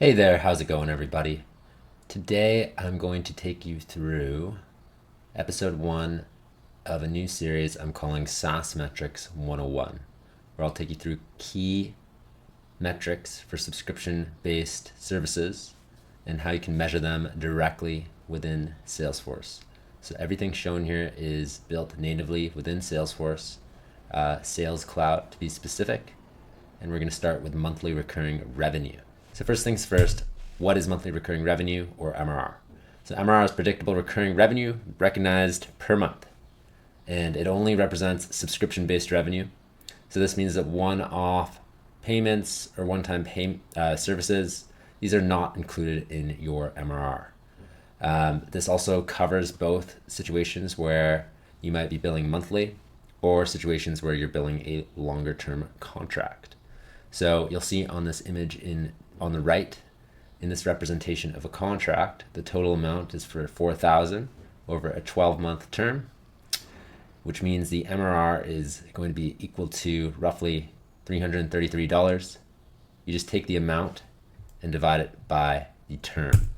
Hey there, how's it going, everybody? Today I'm going to take you through episode 1 of a new series I'm calling SaaS Metrics 101, where I'll take you through key metrics for subscription-based services and how you can measure them directly within Salesforce. So everything shown here is built natively within Salesforce, Sales Cloud to be specific, and we're going to start with monthly recurring revenue. So first things first, what is monthly recurring revenue, or MRR? So MRR is predictable recurring revenue recognized per month, and it only represents subscription-based revenue. So this means that one-off payments or one-time services, these are not included in your MRR. This also covers both situations where you might be billing monthly or situations where you're billing a longer-term contract. So you'll see on this image on the right, in this representation of a contract, the total amount is for $4,000 over a 12-month term, which means the MRR is going to be equal to roughly $333. You just take the amount and divide it by the term.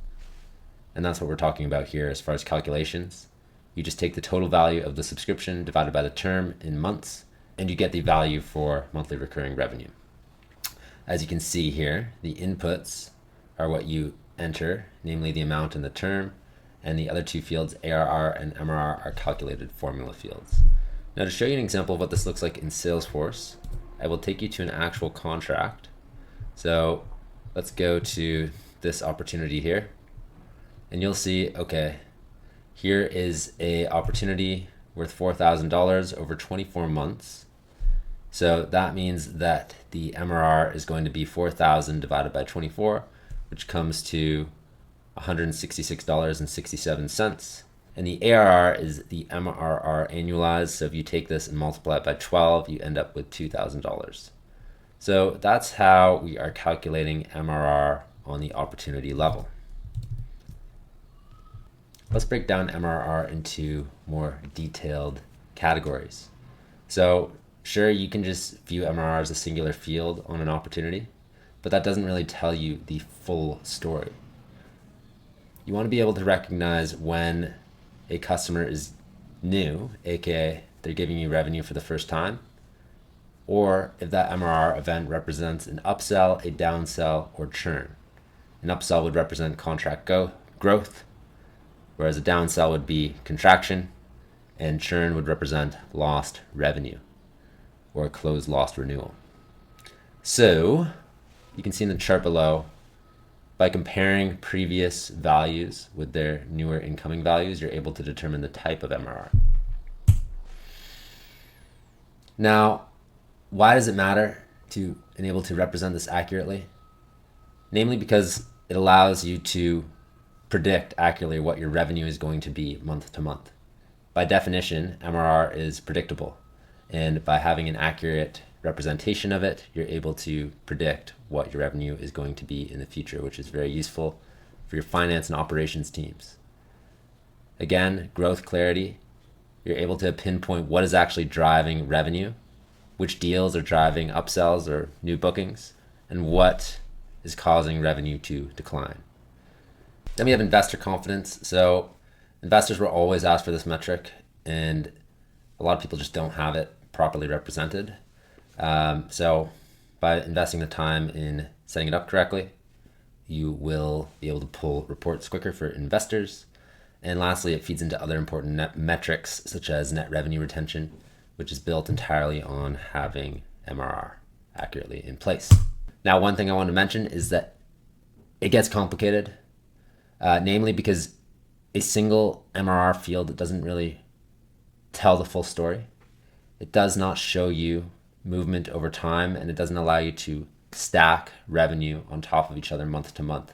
And that's what we're talking about here as far as calculations. You just take the total value of the subscription divided by the term in months, and you get the value for monthly recurring revenue. As you can see here, the inputs are what you enter, namely the amount and the term, and the other two fields, ARR and MRR, are calculated formula fields. Now, to show you an example of what this looks like in Salesforce, I will take you to an actual contract. So let's go to this opportunity here, and you'll see, okay, here is a opportunity worth $4,000 over 24 months. So that means that the MRR is going to be 4,000 divided by 24, which comes to $166.67. And the ARR is the MRR annualized. So if you take this and multiply it by 12, you end up with $2,000. So that's how we are calculating MRR on the opportunity level. Let's break down MRR into more detailed categories. So sure, you can just view MRR as a singular field on an opportunity, but that doesn't really tell you the full story. You want to be able to recognize when a customer is new, aka they're giving you revenue for the first time, or if that MRR event represents an upsell, a downsell, or churn. An upsell would represent contract growth, whereas a downsell would be contraction, and churn would represent lost revenue or a closed lost renewal. So you can see in the chart below, by comparing previous values with their newer incoming values, you're able to determine the type of MRR. Now, why does it matter to enable to represent this accurately? Namely because it allows you to predict accurately what your revenue is going to be month to month. By definition, MRR is predictable. And by having an accurate representation of it, you're able to predict what your revenue is going to be in the future, which is very useful for your finance and operations teams. Again, growth clarity, you're able to pinpoint what is actually driving revenue, which deals are driving upsells or new bookings, and what is causing revenue to decline. Then we have investor confidence. So investors will always ask for this metric, and a lot of people just don't have it properly represented. So by investing the time in setting it up correctly, you will be able to pull reports quicker for investors. And lastly, it feeds into other important metrics such as net revenue retention, which is built entirely on having MRR accurately in place. Now, one thing I want to mention is that it gets complicated, namely because a single MRR field doesn't really tell the full story. It does not show you movement over time, and it doesn't allow you to stack revenue on top of each other month to month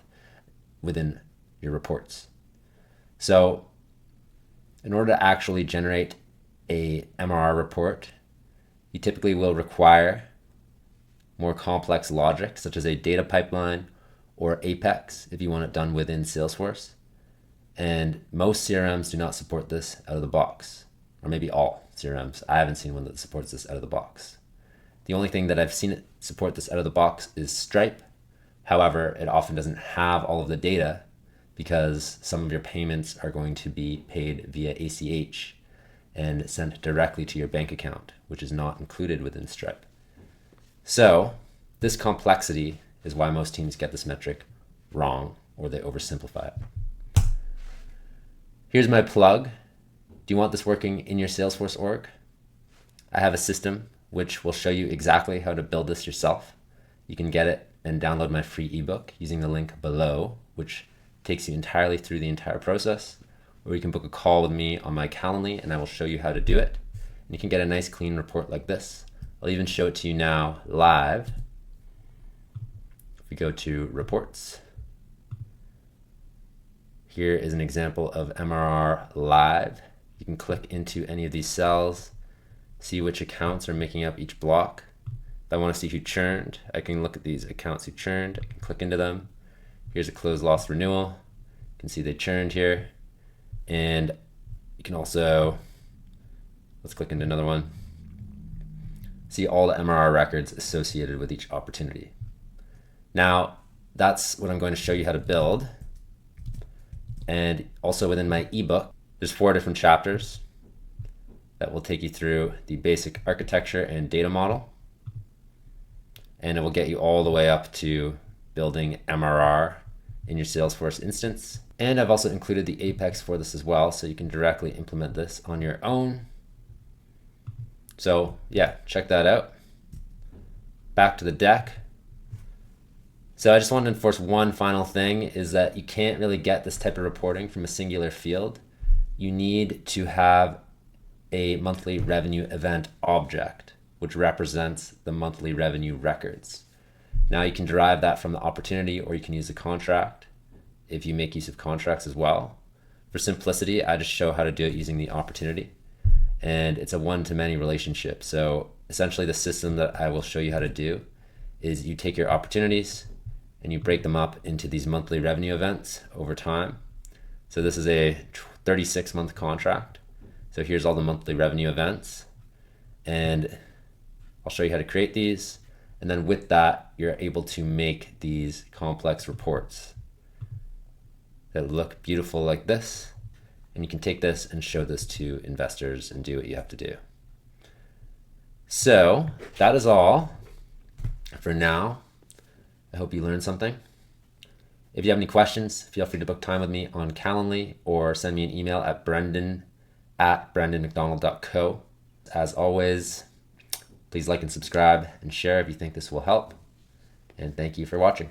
within your reports. So in order to actually generate a MRR report, you typically will require more complex logic, such as a data pipeline or Apex, if you want it done within Salesforce. And most CRMs do not support this out of the box, or maybe all CRMs. I haven't seen one that supports this out of the box. The only thing that I've seen it support this out of the box is Stripe, However, it often doesn't have all of the data because some of your payments are going to be paid via ACH and sent directly to your bank account, which is not included within Stripe. So this complexity is why most teams get this metric wrong, or they oversimplify it. Here's my plug. Do you want this working in your Salesforce org? I have a system which will show you exactly how to build this yourself. You can get it and download my free ebook using the link below, which takes you entirely through the entire process. Or you can book a call with me on my Calendly and I will show you how to do it. And you can get a nice clean report like this. I'll even show it to you now live. If we go to reports, here is an example of MRR live. You can click into any of these cells, see which accounts are making up each block. If I want to see who churned, I can look at these accounts who churned. I can click into them. Here's a close loss renewal. You can see they churned here. And you can also, let's click into another one, see all the MRR records associated with each opportunity. Now, that's what I'm going to show you how to build. And also within my ebook, there's 4 different chapters that will take you through the basic architecture and data model. And it will get you all the way up to building MRR in your Salesforce instance. And I've also included the Apex for this as well, so you can directly implement this on your own. So yeah, check that out. Back to the deck. So I just want to enforce one final thing, is that you can't really get this type of reporting from a singular field. You need to have a monthly revenue event object, which represents the monthly revenue records. Now you can derive that from the opportunity, or you can use a contract if you make use of contracts as well. For simplicity, I just show how to do it using the opportunity, and it's a one-to-many relationship. So essentially the system that I will show you how to do is you take your opportunities and you break them up into these monthly revenue events over time. So this is a 36-month contract. So here's all the monthly revenue events, and I'll show you how to create these. And then with that, you're able to make these complex reports that look beautiful like this. And you can take this and show this to investors and do what you have to do. So that is all for now. I hope you learned something. If you have any questions, feel free to book time with me on Calendly or send me an email at brendan@brandonmcdonald.co. As always, please like and subscribe and share if you think this will help. And thank you for watching.